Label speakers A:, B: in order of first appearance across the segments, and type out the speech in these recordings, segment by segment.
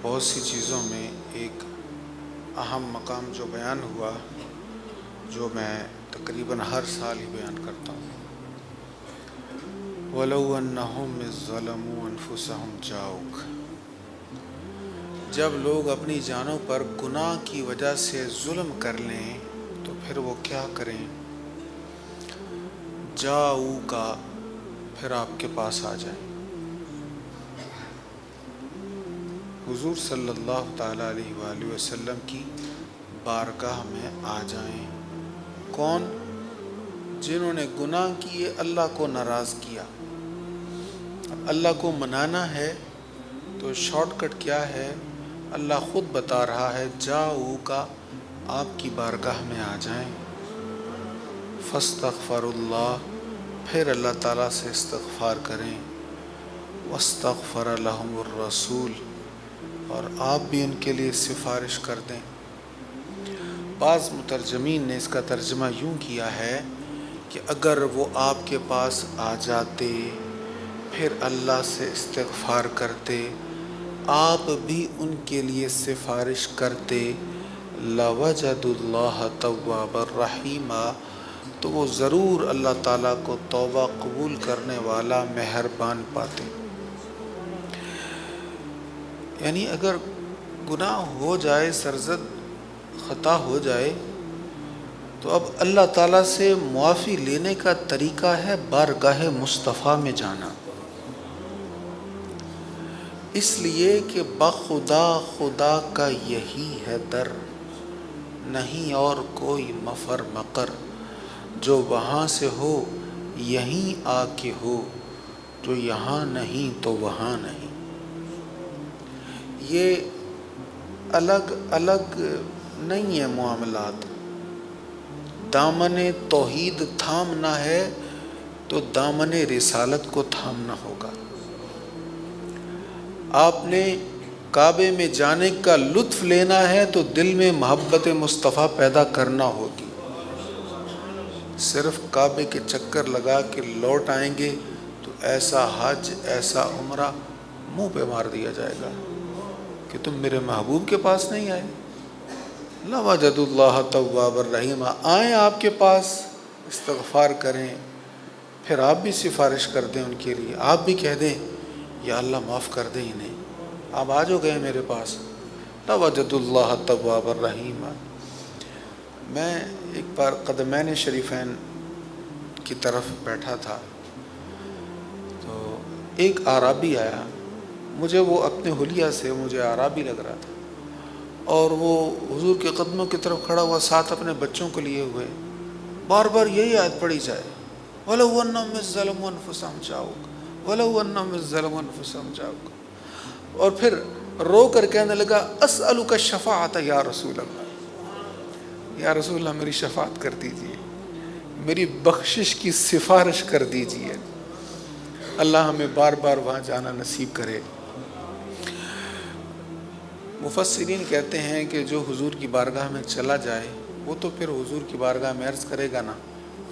A: بہت سی چیزوں میں ایک اہم مقام جو بیان ہوا، جو میں تقریباً ہر سال ہی بیان کرتا ہوں، وَلَوْ أَنَّهُمْ إِذ ظَّلَمُوا أَنفُسَهُمْ جَاءُوكَ۔ جب لوگ اپنی جانوں پر گناہ کی وجہ سے ظلم کر لیں تو پھر وہ کیا کریں؟ جاؤک، پھر آپ کے پاس آ جائیں، حضور صلی اللہ تعالیٰ علیہ وآلہ وسلم کی بارگاہ میں آ جائیں۔ کون؟ جنہوں نے گناہ کیے، اللہ کو ناراض کیا۔ اب اللہ کو منانا ہے تو شارٹ کٹ کیا ہے؟ اللہ خود بتا رہا ہے جاؤک، آپ کی بارگاہ میں آ جائیں، فاستغفر اللہ، پھر اللہ تعالیٰ سے استغفار کریں، واستغفر لهم الرسول، اور آپ بھی ان کے لیے سفارش کر دیں۔ بعض مترجمین نے اس کا ترجمہ یوں کیا ہے کہ اگر وہ آپ کے پاس آ جاتے، پھر اللہ سے استغفار کرتے، آپ بھی ان کے لیے سفارش کرتے، لَوَجَدُوا اللَّهَ تَوَّابًا رَحِيمًا، تو وہ ضرور اللہ تعالیٰ کو توبہ قبول کرنے والا مہربان پاتے۔ یعنی اگر گناہ ہو جائے، سرزد خطا ہو جائے، تو اب اللہ تعالیٰ سے معافی لینے کا طریقہ ہے بارگاہ مصطفیٰ میں جانا، اس لیے کہ بخدا خدا کا یہی ہے در، نہیں اور کوئی مفر مقر، جو وہاں سے ہو یہیں آ کے ہو، جو یہاں نہیں تو وہاں نہیں۔ یہ الگ الگ نہیں ہے معاملات۔ دامن توحید تھامنا ہے تو دامن رسالت کو تھامنا ہوگا۔ آپ نے کعبے میں جانے کا لطف لینا ہے تو دل میں محبت مصطفیٰ پیدا کرنا ہوگی۔ صرف کعبے کے چکر لگا کے لوٹ آئیں گے تو ایسا حج، ایسا عمرہ منہ پہ مار دیا جائے گا کہ تم میرے محبوب کے پاس نہیں آئے۔ لَوَجَدُوا اللَّهَ تَوَّابًا رَحِيمًا، آئیں آپ کے پاس، استغفار کریں، پھر آپ بھی سفارش کر دیں ان کے لیے، آپ بھی کہہ دیں یا اللہ معاف کر دیں انہیں، آپ آ جو گئے میرے پاس۔ لَوَجَدُوا اللَّهَ تَوَّابًا رَحِيمًا۔ میں ایک بار قدمین شریفین کی طرف بیٹھا تھا تو ایک اعرابی آیا، مجھے وہ اپنے حلیہ سے مجھے اعرابی لگ رہا تھا، اور وہ حضور کے قدموں کی طرف کھڑا ہوا، ساتھ اپنے بچوں کو لیے ہوئے، بار بار یہی آیت پڑھی جائے، وَلَوْ أَنَّهُمْ إِذ ظَّلَمُوا أَنفُسَهُمْ جَاءُوكَ، وَلَوْ أَنَّهُمْ إِذ ظَّلَمُوا أَنفُسَهُمْ جَاءُوكَ، اور پھر رو کر کہنے لگا أَسْأَلُكَ الشَّفَاعَةَ يَا رسول اللہ، یا رسول اللہ میری شفاعت کر دیجئے، میری بخشش کی سفارش کر دیجئے، اللہ ہمیں بار بار وہاں جانا نصیب کرے۔ مفسرین کہتے ہیں کہ جو حضور کی بارگاہ میں چلا جائے وہ تو پھر حضور کی بارگاہ میں عرض کرے گا نا،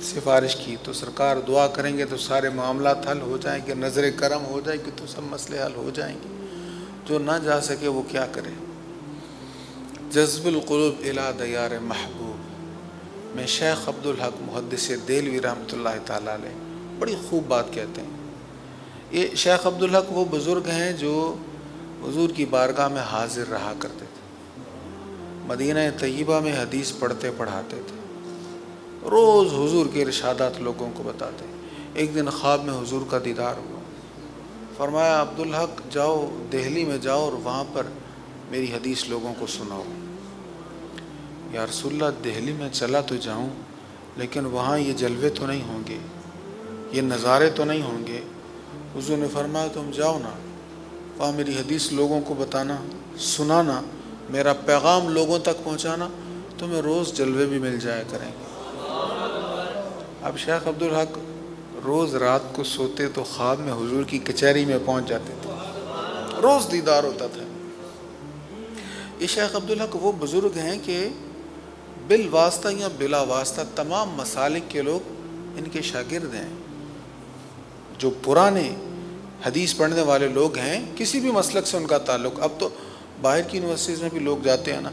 A: سفارش کی تو سرکار دعا کریں گے تو سارے معاملات حل ہو جائیں گے، نظر کرم ہو جائے گی تو سب مسئلے حل ہو جائیں گے۔ جو نہ جا سکے وہ کیا کرے؟ جذب القلوب الی دیار محبوب میں شیخ عبدالحق محدث دہلوی رحمۃ اللہ تعالیٰ علیہ بڑی خوب بات کہتے ہیں۔ یہ شیخ عبدالحق وہ بزرگ ہیں جو حضور کی بارگاہ میں حاضر رہا کرتے تھے، مدینہ طیبہ میں حدیث پڑھتے پڑھاتے تھے، روز حضور کے ارشادات لوگوں کو بتاتے۔ ایک دن خواب میں حضور کا دیدار ہوا، فرمایا عبدالحق جاؤ دہلی میں جاؤ اور وہاں پر میری حدیث لوگوں کو سناؤ۔ یا رسول اللہ دہلی میں چلا تو جاؤں لیکن وہاں یہ جلوے تو نہیں ہوں گے، یہ نظارے تو نہیں ہوں گے۔ حضور نے فرمایا تم جاؤ نا، وہاں میری حدیث لوگوں کو بتانا، سنانا، میرا پیغام لوگوں تک پہنچانا، تمہیں روز جلوے بھی مل جایا کریں گے۔ اب شیخ عبدالحق روز رات کو سوتے تو خواب میں حضور کی کچہری میں پہنچ جاتے تھے، روز دیدار ہوتا تھا۔ یہ شیخ عبدالحق وہ بزرگ ہیں کہ بالواسطہ یا بلا واسطہ تمام مسالک کے لوگ ان کے شاگرد ہیں۔ جو پرانے حدیث پڑھنے والے لوگ ہیں، کسی بھی مسلک سے ان کا تعلق، اب تو باہر کی یونیورسٹیز میں بھی لوگ جاتے ہیں نا،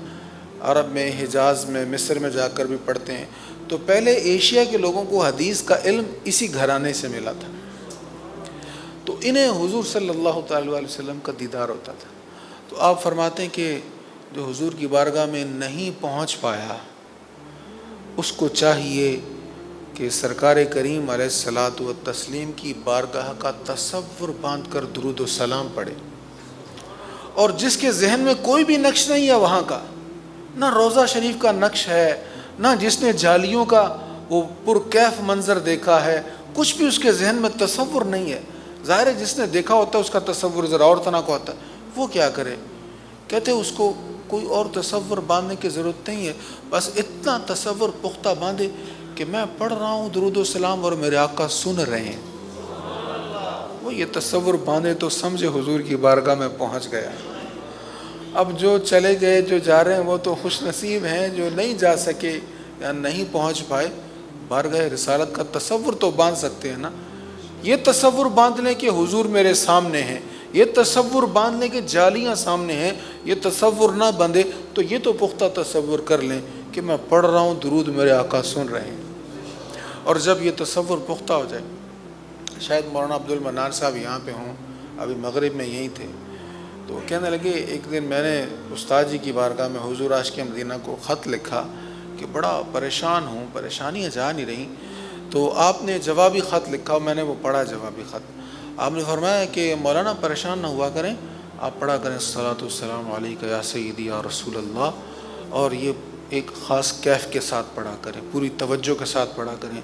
A: عرب میں، حجاز میں، مصر میں جا کر بھی پڑھتے ہیں، تو پہلے ایشیا کے لوگوں کو حدیث کا علم اسی گھرانے سے ملا تھا، تو انہیں حضور صلی اللہ تعالیٰ علیہ وسلم کا دیدار ہوتا تھا۔ تو آپ فرماتے ہیں کہ جو حضور کی بارگاہ میں نہیں پہنچ پایا، اس کو چاہیے کہ سرکار کریم علیہ الصلاۃ والتسلیم کی بارگاہ کا تصور باندھ کر درود و سلام پڑھے، اور جس کے ذہن میں کوئی بھی نقش نہیں ہے وہاں کا، نہ روضہ شریف کا نقش ہے، نہ جس نے جالیوں کا وہ پرکیف منظر دیکھا ہے، کچھ بھی اس کے ذہن میں تصور نہیں ہے۔ ظاہر ہے جس نے دیکھا ہوتا ہے اس کا تصور ذرا اور طرح کا ہوتا ہے، وہ کیا کرے؟ کہتے اس کو کوئی اور تصور باندھنے کی ضرورت نہیں ہے، بس اتنا تصور پختہ باندھے کہ میں پڑھ رہا ہوں درود و سلام اور میرے آقا سن رہے ہیں، وہ یہ تصور باندھے تو سمجھے حضور کی بارگاہ میں پہنچ گیا۔ اب جو چلے گئے، جو جا رہے ہیں، وہ تو خوش نصیب ہیں، جو نہیں جا سکے یا نہیں پہنچ پائے، بارگاہ رسالت کا تصور تو باندھ سکتے ہیں نا۔ یہ تصور باندھنے کے حضور میرے سامنے ہیں، یہ تصور باندھنے کے جالیاں سامنے ہیں، یہ تصور نہ بندھے تو یہ تو پختہ تصور کر لیں کہ میں پڑھ رہا ہوں درود میرے آقا سن رہے ہیں۔ اور جب یہ تصور پختہ ہو جائے، شاید مولانا عبد المنان صاحب یہاں پہ ہوں، ابھی مغرب میں یہیں تھے، تو کہنے لگے ایک دن میں نے استاد جی کی بارگاہ میں حضور عاشق مدینہ کو خط لکھا کہ بڑا پریشان ہوں، پریشانیاں جا نہیں رہیں، تو آپ نے جوابی خط لکھا، میں نے وہ پڑھا جوابی خط۔ آپ نے فرمایا کہ مولانا پریشان نہ ہوا کریں، آپ پڑھا کریں الصلاۃ والسلام علیک یا سیدی یا رسول اللہ، اور یہ ایک خاص کیف کے ساتھ پڑھا کریں، پوری توجہ کے ساتھ پڑھا کریں،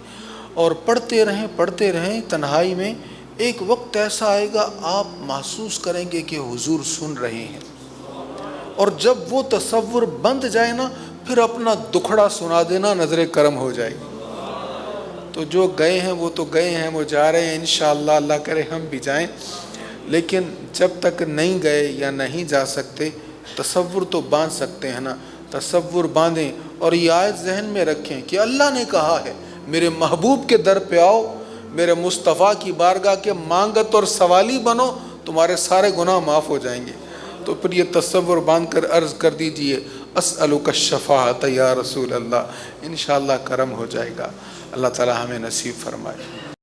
A: اور پڑھتے رہیں تنہائی میں۔ ایک وقت ایسا آئے گا آپ محسوس کریں گے کہ حضور سن رہے ہیں، اور جب وہ تصور بند جائے نا، پھر اپنا دکھڑا سنا دینا، نظر کرم ہو جائے گی۔ تو جو گئے ہیں وہ تو گئے ہیں، وہ جا رہے ہیں، انشاءاللہ اللہ کرے ہم بھی جائیں، لیکن جب تک نہیں گئے یا نہیں جا سکتے، تصور تو باندھ سکتے ہیں نا، تصور باندھیں اور یہ آیت ذہن میں رکھیں کہ اللہ نے کہا ہے میرے محبوب کے در پہ آؤ، میرے مصطفیٰ کی بارگاہ کے مانگت اور سوالی بنو، تمہارے سارے گناہ معاف ہو جائیں گے۔ تو پھر یہ تصور باندھ کر عرض کر دیجئے اسألک الشفاعۃ یا رسول اللہ، انشاءاللہ کرم ہو جائے گا۔ اللہ تعالی ہمیں نصیب فرمائے۔